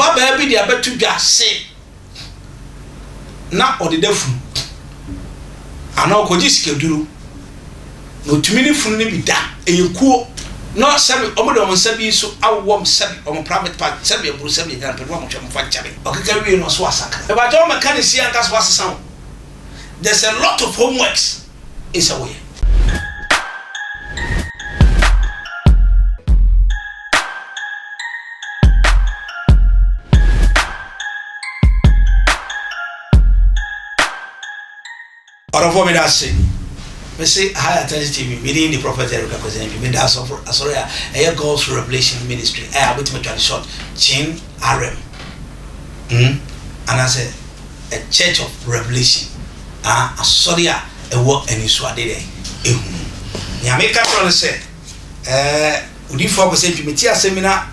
ababa bi dia betu dwa se na odedafu ana okoji sikeduru no tumini funu ni bi da eyekuo no sabi omo de omo sabi so awom sabi omo private part sabi eburu sabi gan pe omo twem fa chabe okeka wie no so asaka e ba jo mechanic here nka so asesa. There's a lot of homeworks is away. Orofo me da say me say high attention TV meeting the prophet Eric represent me da so for sorry a God's revelation ministry I bit me short chin RM and I say a church of revelation sorry a work and so ade dey ehu ya me ka tro say udi for go say me ti asemina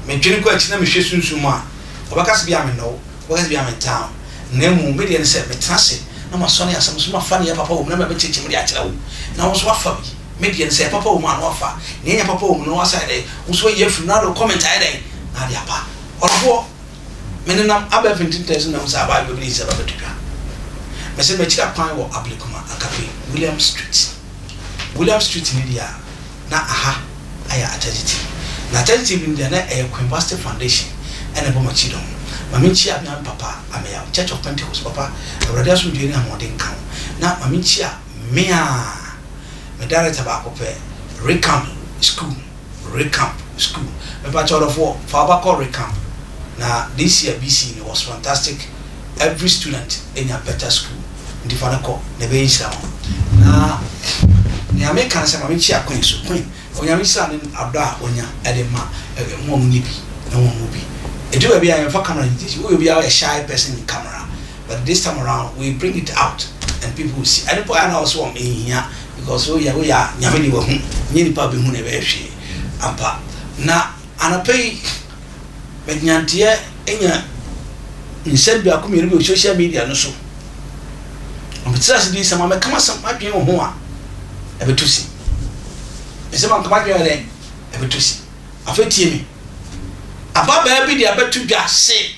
me dwene ko achi na me hwe sunsun mu a obakase bia me no obakase bia me town na mu me dey say me trase na masoni asem so mafa ne papa wo na me cheche me dey akira wo na wo so wafa bi me dey say papa wo ma no wafa ne nya papa wo no wasa dey wo so ye fu na do comment ai dey na dia pa orofo me nam aba 15000 na so aba bi say baba tuka me say me chira kwan wo ablikuma akape William Street ni dia na aha aya atagiti na atagiti bi dia na Queen Pastor Foundation ene bo machi don mami chi a papa ameya Church of Pentecost papa brother so due na modern kan na mami chi a me director ba ko pe recamp school me pa choro for ba call recamp na this year BC was fantastic. Every student in a better school ndi fana ko ne be islam na ni American say mami chi a queen so queen onya islam ni abda onya edema mo ni bi na mo bi edu e bia for camera we be a shy person in camera, but this time around we bring it out and people will see. I don't know also am here because we are nyame ni wo hu nyini pa be hu na be hwe ampa na anapei bednyantie enya instead bi akomi ri social media no so amtira se di sama me kama sam adwen ho a ebetusi ese man kama adwen le ebetusi afetie mi ababa bi dia betu dwa se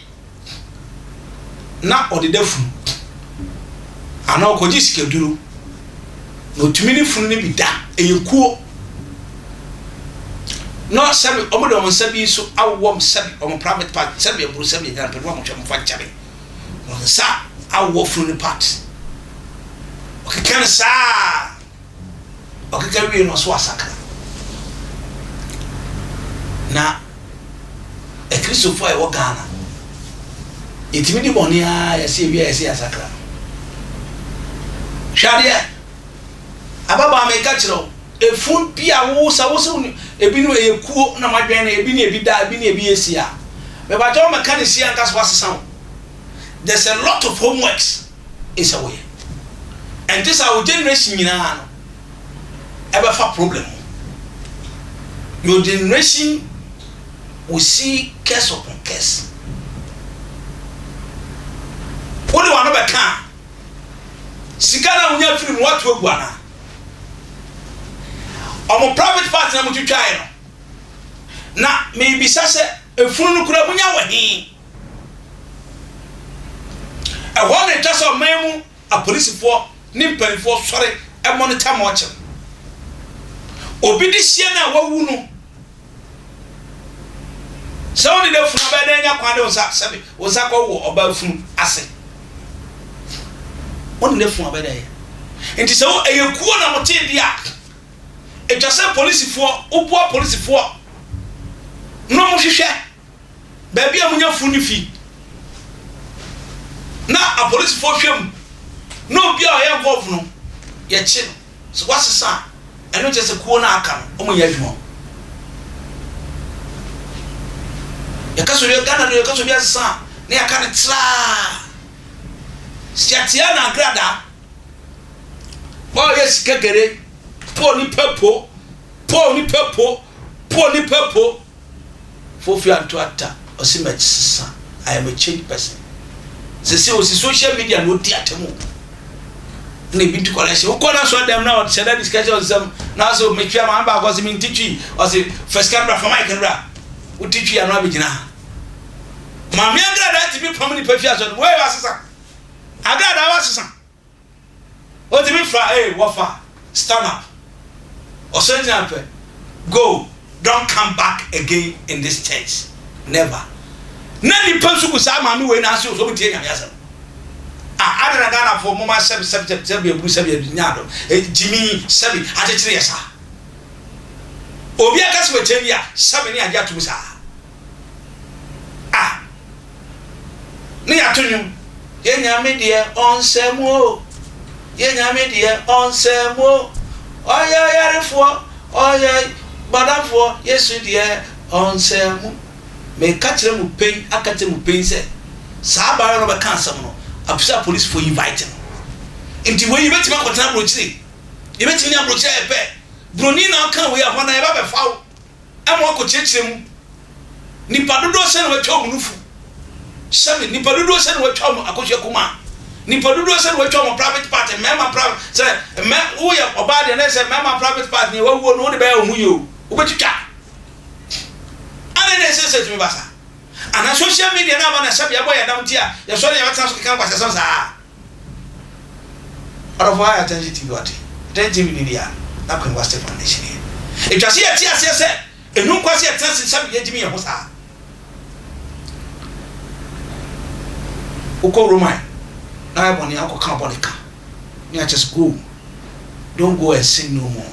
na odedafu ana okoji sikeduru no tumini funu ni bi da eyekuo no sabi omo de omo sabi so awom sabi omo private part sabi eburu sabi gan pe omo twem fa chabe no sa awo funu part okeka sa okeka wie no so asaka na e Christopher e wo Ghana etimi di boni a ya se wi a se asakra sharia ababa me ka kiro efun bia wo sa wo so ebi no eyekuo na madwen na ebi ni ebi da ebi ni ebi esia me ba jo me ka ne sia nka so asesa. There's a lot of homeworks is away and this our generation nyina no ever fa problem. Your generation will see case upon case. What do I know about Sikana unya film what we guana. Omo private part na mutu twa no. Na me bisa se efunu no kura munya wahi. E won just o memu a police for ni mpanifo sore e monitor mo che. Obi di hie na wawu no. So ni de funu ba de nya kwade onsa sabe onsa ko wo oba funu ase. Won le funu ba de. Enti so eyekuo na mo tie dia. E just police for obo police for. No mo hwehwe. Ba bia munya funu fi. Na a police for hwem. No bia o ye involve no. Ye chi no. So what is that? I know just a kuo na aka no. Omo ye adwuma. Yakaso ye Ghana no yakaso bia sa na yaka ne tra. Siatia na grada. Bo yes kegere. Po ni pepo. Fofi antuata osimet sisa. I am a changed person. Se social media no di atemu. Na bi to collection. Ukona so dem na se that discussion some na so me twa ma ba ko se me teach o se first camera for my camera. O teach ya no abigina. ti bi pam ni pa fia so where asesa aga da wasesa o ti bi fra wafa stand up or something happen go don't come back again in this church never na ni pansu ku sa ma mi we na so so tie nyame asem adana Ghana for mama subject be bu subject nyado jimi sabi atechire yesa obi aka se wetemi a sabi ni age atum sa ni atunyu ye nyame de onsemo ye nyame de onsemo oya yarefo oya badafo yesu de onsemo me kachire mu pen akate mu pen se sa ba no be kan asem no apisa police for inviting inti we yibeti makotana brochire yibeti nya brochire epe broni na kan we ahona e ba be fawo e mo ko chechire mu nipa dodo se na watwa mu nufu sabe nipa dodo se na watwa mu akohwe kuma nipa dodo se na watwa mu private party member private se me wo ye oba de na se member private party ni wawo no de ba hu yo obetwitwa ane ne se tumi basa ana social media na ba na sabe ya boy adam tia ya so ya wata so kan kwase so sa arofo ya attention TV wati attention TV dia na kwen wa Stephen Nation e twase ya tia se enu kwase ya attention sabe ya jimi ya ho sa uko Roman na ya boni akọ kan boni ka ni just go don't go and sin no more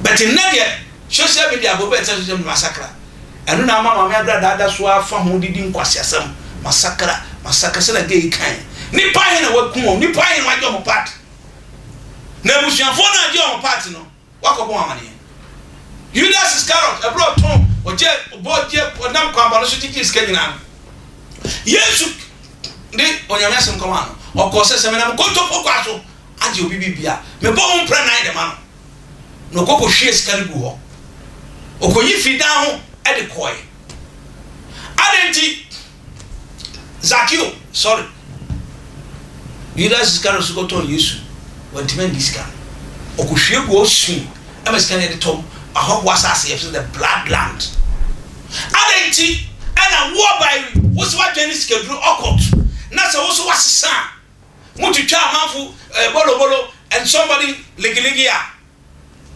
but in that social media go better social massacre enu na mama me adra dada so afa ho didi nkwase asem massacre se na gay kan ni pa he na wakum ni pa he na wajo mo part na busuafo na ajo mo part no wakobo amane Judas Iscariot abro ton oje boje odam kwamba no so tiki skanyina Yesu ndi onyame asem koma no okose semena mo konto pokwaso aje obi bibia me bo mo mpra na de ma no kokko hwie skari gu ho okoyi fidan ho e de koy adenti Zakio sorry Judas Iscariot so goto Yesu wantimen diska okohwie gu osu e ma skani de tom aho wasase ye the bloodland adenti ana wo by woso wa dwani skedru okot na se woso wasesa mututwa amanfo bolo and somebody legilegia.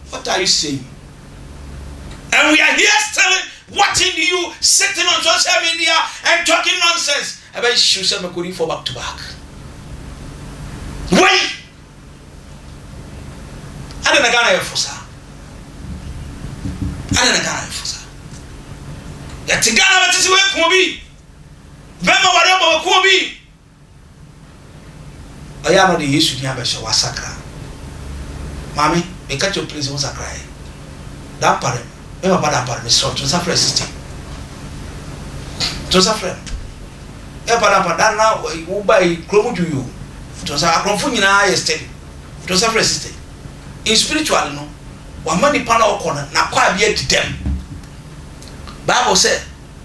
What are you saying? And we are here telling watching you sitting on social media and talking nonsense about shoes and going for back to back. Why? I don't know Fosa. I don't know Fosa. Ya tigana watisi we kumobi. Bema wareba kumobi. Aya no de Yesu ni abesha wasakra. Mami, me catch your place wasakra. That pare. Me ba da pare me so to safra system. To safra. E pa da na wo bai kromu juyu. To sa akromfo nyina yesterday. To safra system. In spiritual no, wa mani pa na okona na kwa bia didem. Bible said,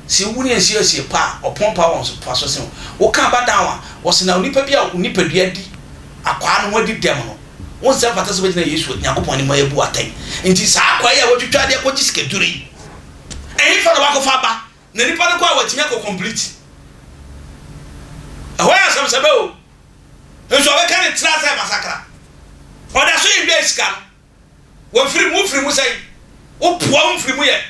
si wuni esi pa opompa won so pa so se wo kan ba dan wa wo se na onipa bia onipa dua di akwa no wadi dem no won se fata so be na Yesu Yakobon ni mayebu atan nti sa akwa ya wotwitwa de ko gisike duri eyi fa na wako fa ba na nipa no kwa watimi ko complete ahoya sam sabe o nso we kan tra sai masakra oda so yin be sika wo firi mu sai wo poa mu firi mu ye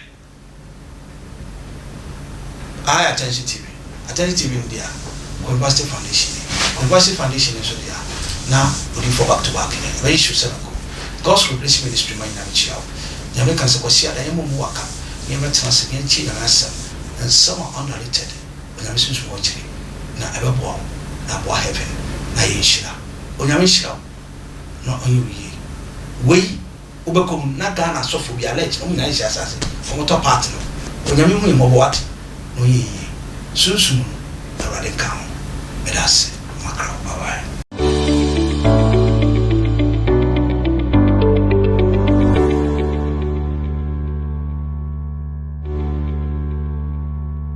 I attention TV India, Conversion Foundation is there. Now, looking for back to back in very issue 7 go. God's Replacement Ministry, my name is Chiao. The Americans are Kosia, the Yamu Waka, Yama Trans again, China, and some are underrated. When I'm listening to watching, now ever born, now boy heaven, now Yeshua. When I'm Yeshua, not on you, we, Ubekum, not Ghana, so for be alleged, only nice assassin, from a top partner. When I'm in what? No ye, soon, I rather count. But that's my crowd. Bye bye.